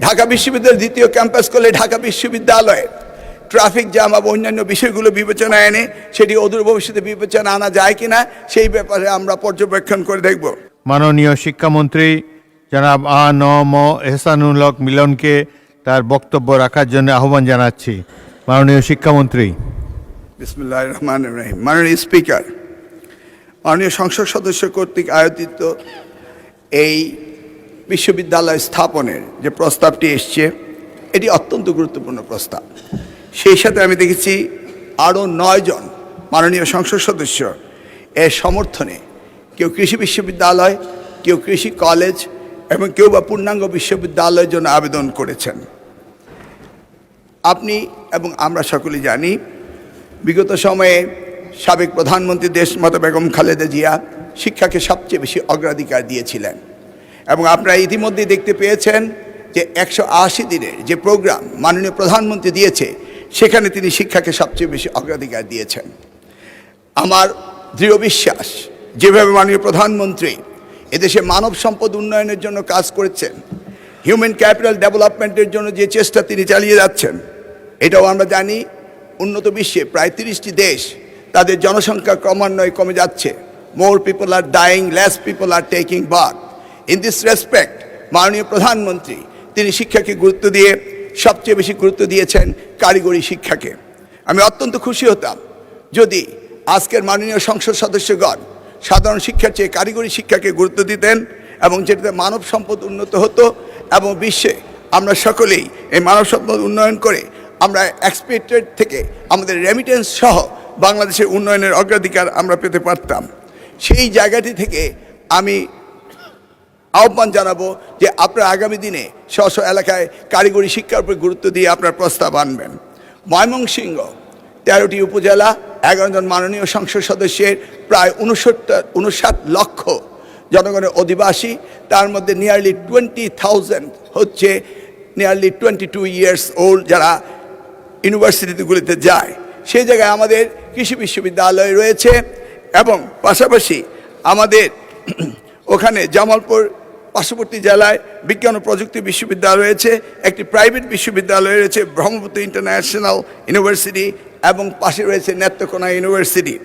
ঢাকা বিশ্ববিদ্যালয়ের দ্বিতীয় ক্যাম্পাস করলে ঢাকা বিশ্ববিদ্যালয়ের ট্রাফিক জ্যাম এবং অন্যান্য বিষয়গুলো বিবেচনায় এনে সেটি অদূর ভবিষ্যতে বিবেচনা আনা যায় কিনা সেই ব্যাপারে আমরা পর্যবেক্ষণ করে দেখব। মাননীয় শিক্ষামন্ত্রী জনাব ম এহসানুল হক মিলনকে তার বক্তব্য রাখার জন্য আহ্বান জানাচ্ছি। মাননীয় শিক্ষামন্ত্রী। বিসমিল্লাহির রহমানির রহিম। মাননীয় স্পিকার, মাননীয় সংসদ সদস্য কর্তৃক আয়োজিত এই বিশ্ববিদ্যালয় স্থাপনের যে প্রস্তাবটি এসছে এটি অত্যন্ত গুরুত্বপূর্ণ প্রস্তাব। সেই সাথে আমি দেখেছি আরও 9 জন মাননীয় সংসদ সদস্য এর সমর্থনে, কেউ কৃষি বিশ্ববিদ্যালয়, কেউ কৃষি কলেজ এবং কেউ বা পূর্ণাঙ্গ বিশ্ববিদ্যালয়ের জন্য আবেদন করেছেন। আপনি এবং আমরা সকলেই জানি বিগত সময়ে সাবেক প্রধানমন্ত্রী দেশমাতা বেগম খালেদা জিয়া শিক্ষাকে সবচেয়ে বেশি অগ্রাধিকার দিয়েছিলেন এবং আপনারা ইতিমধ্যেই দেখতে পেয়েছেন যে 180 দিনের যে প্রোগ্রাম মাননীয় প্রধানমন্ত্রী দিয়েছে সেখানে তিনি শিক্ষাকে সবচেয়ে বেশি অগ্রাধিকার দিয়েছেন। আমার দৃঢ় বিশ্বাস যেভাবে মাননীয় প্রধানমন্ত্রী এদেশে মানব সম্পদ উন্নয়নের জন্য কাজ করেছেন, হিউম্যান ক্যাপিটাল ডেভেলপমেন্টের জন্য যে চেষ্টা তিনি চালিয়ে যাচ্ছেন, এটাও আমরা জানি উন্নত বিশ্বে প্রায় 30টি দেশ তাদের জনসংখ্যা ক্রমান্বয়ে কমে যাচ্ছে। More people R dyeing, less people are taking birth. In this respect মাননীয় প্রধানমন্ত্রী তিনি শিক্ষাকে গুরুত্ব দিয়ে সবচেয়ে বেশি গুরুত্ব দিয়েছেন কারিগরি শিক্ষাকে। আমি অত্যন্ত খুশি হতাম যদি আজকের মাননীয় সংসদ সদস্যগণ সাধারণ শিক্ষার চেয়ে কারিগরি শিক্ষাকে গুরুত্ব দিতেন এবং যেটাতে মানব সম্পদ উন্নত হতো এবং বিশ্বে আমরা সকলেই এই মানব সম্পদ উন্নয়ন করে আমরা এক্সপেক্টেড থেকে আমাদের রেমিটেন্স সহ বাংলাদেশের উন্নয়নের অগ্রাধিকার আমরা পেতে পারতাম। সেই জায়গাটি থেকে আমি আহ্বান জানাবো যে আপনারা আগামী দিনে স্ব এলাকায় কারিগরি শিক্ষার উপর গুরুত্ব দিয়ে আপনার প্রস্তাব আনবেন। ময়মনসিংহ 13টি উপজেলা, 11 জন মাননীয় সংসদ সদস্যের প্রায় 59 লক্ষ জনগণের অধিবাসী, তার মধ্যে নিয়ারলি 20,000 হচ্ছে নিয়ারলি 22 ইয়ার্স ওল্ড যারা ইউনিভার্সিটিগুলিতে যায়। সেই জায়গায় আমাদের কৃষি বিশ্ববিদ্যালয় রয়েছে এবং পাশাপাশি আমাদের ওখানে জামালপুর পার্শ্ববর্তী জেলায় বিজ্ঞান ও প্রযুক্তি বিশ্ববিদ্যালয় রয়েছে, একটি প্রাইভেট বিশ্ববিদ্যালয় রয়েছে ব্রহ্মপুত্র ইন্টারন্যাশনাল ইউনিভার্সিটি এবং পাশে রয়েছে নেত্রকোনা ইউনিভার্সিটি।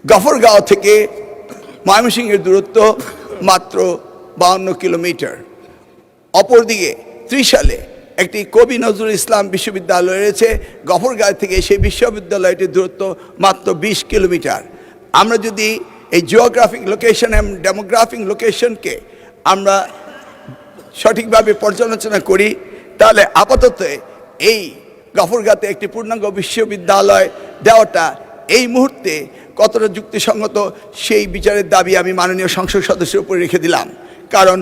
গফরগাঁও থেকে ময়মনসিংহের দূরত্ব মাত্র 52 কিলোমিটার। অপরদিকে ত্রিশালে একটি কবি নজরুল ইসলাম বিশ্ববিদ্যালয় রয়েছে, গফরগাঁও থেকে সেই বিশ্ববিদ্যালয়টির দূরত্ব মাত্র 20 কিলোমিটার। আমরা যদি এই জিওগ্রাফিক লোকেশন এবং ডেমোগ্রাফিক লোকেশনকে আমরা সঠিকভাবে পর্যালোচনা করি তাহলে আপাতত এই গফরগাঁওতে একটি পূর্ণাঙ্গ বিশ্ববিদ্যালয় দেওয়াটা এই মুহূর্তে কতটা যুক্তিসঙ্গত সেই বিচারের দাবি আমি মাননীয় সংসদ সদস্যের উপরে রেখে দিলাম, কারণ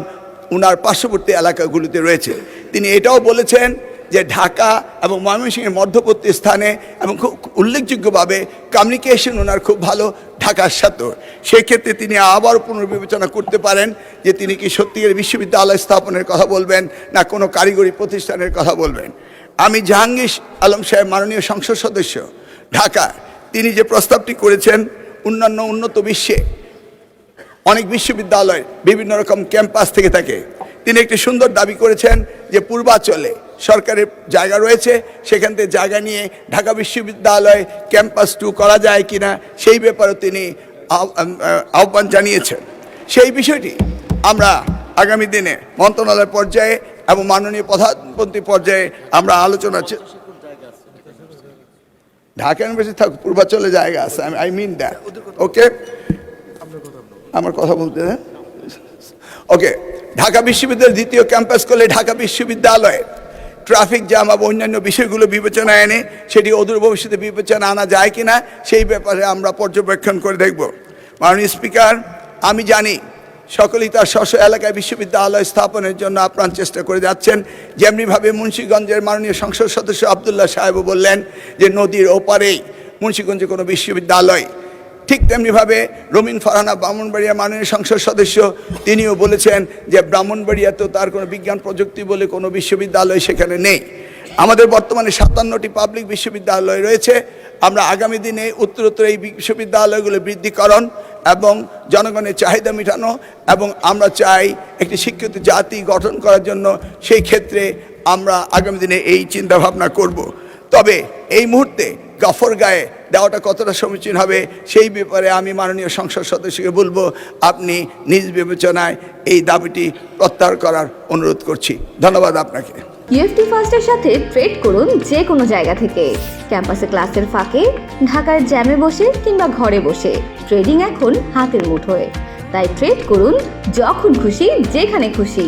উনার পার্শ্ববর্তী এলাকাগুলিতে রয়েছে। তিনি এটাও বলেছেন যে ঢাকা এবং ময়মনসিংহের মধ্যবর্তী স্থানে এবং খুব উল্লেখযোগ্যভাবে কমিউনিকেশন ওনার খুব ভালো ঢাকার সাথে। সেক্ষেত্রে তিনি আবার পুনর্বিবেচনা করতে পারেন যে তিনি কি সত্যিকার বিশ্ববিদ্যালয় স্থাপনের কথা বলবেন না কোনো কারিগরি প্রতিষ্ঠানের কথা বলবেন। আমি জাহাঙ্গীর আলম সাহেব মাননীয় সংসদ সদস্য ঢাকা, তিনি যে প্রস্তাবটি করেছেন অন্যান্য উন্নত বিশ্বে অনেক বিশ্ববিদ্যালয় বিভিন্ন রকম ক্যাম্পাস থেকে থাকে, তিনি একটি সুন্দর দাবি করেছেন যে পূর্বাঞ্চলে সরকারের জায়গা রয়েছে, সেখান থেকে জায়গা নিয়ে ঢাকা বিশ্ববিদ্যালয় ক্যাম্পাস 2 করা যায় কিনা সেই ব্যাপারে তিনি আহ্বান জানিয়েছেন। সেই বিষয়টি আমরা আগামী দিনে মন্ত্রণালয় পর্যায়ে এবং মাননীয় প্রধানমন্ত্রী পর্যায়ে আমরা আলোচনা। ঢাকা ইউনিভার্সিটি থাক পূর্বাঞ্চলে জায়গা আছে, আই মিন দ্যাট। ওকে, আমার কথা বলতে ওকে। ঢাকা বিশ্ববিদ্যালয়ের দ্বিতীয় ক্যাম্পাস করলে ঢাকা বিশ্ববিদ্যালয়ের ট্রাফিক জ্যাম এবং অন্যান্য বিষয়গুলো বিবেচনায় এনে সেটি অদূর ভবিষ্যতে বিবেচনা আনা যায় কিনা সেই ব্যাপারে আমরা পর্যবেক্ষণ করে দেখব। মাননীয় স্পিকার, আমি জানি সকলেই তার স্ব এলাকায় বিশ্ববিদ্যালয় স্থাপনের জন্য আপ্রাণ চেষ্টা করে যাচ্ছেন। যেমনিভাবে মুন্সিগঞ্জের মাননীয় সংসদ সদস্য আবদুল্লাহ সাহেবও বললেন যে নদীর ওপারেই মুন্সিগঞ্জে কোনো বিশ্ববিদ্যালয়, ঠিক তেমনিভাবে রমিন ফারহানা ব্রাহ্মণবাড়িয়া মাননীয় সংসদ সদস্য তিনিও বলেছেন যে ব্রাহ্মণবাড়িয়াতেও তার কোনো বিজ্ঞান প্রযুক্তি বলে কোনো বিশ্ববিদ্যালয় সেখানে নেই। আমাদের বর্তমানে 57টি পাবলিক বিশ্ববিদ্যালয় রয়েছে। আমরা আগামী দিনে উত্তরোত্তর এই বিশ্ববিদ্যালয়গুলো বৃদ্ধিকরণ এবং জনগণের চাহিদা মেটানো, এবং আমরা চাই একটি শিক্ষিত জাতি গঠন করার জন্য। সেই ক্ষেত্রে আমরা আগামী দিনে এই চিন্তা ভাবনা করব। তবে এই মুহূর্তে গফরগাঁয়ে দেওয়াটা কতটা সমীচীন হবে সেই ব্যাপারে আমি মাননীয় সংসদ সদস্যকে বলবো, আপনি নিজ বিবেচনায় এই দাবিটি প্রত্যাহার করার অনুরোধ করছি। ধন্যবাদ আপনাকে। ইউএফটি ফার্স্টের সাথে ট্রেড করুন যে কোনো জায়গা থেকে, ক্যাম্পাসে ক্লাসের ফাঁকে, ঢাকার জ্যামে বসে কিংবা ঘরে বসে। ট্রেডিং এখন হাতের মুঠোয়, তাই ট্রেড করুন যখন খুশি যেখানে খুশি।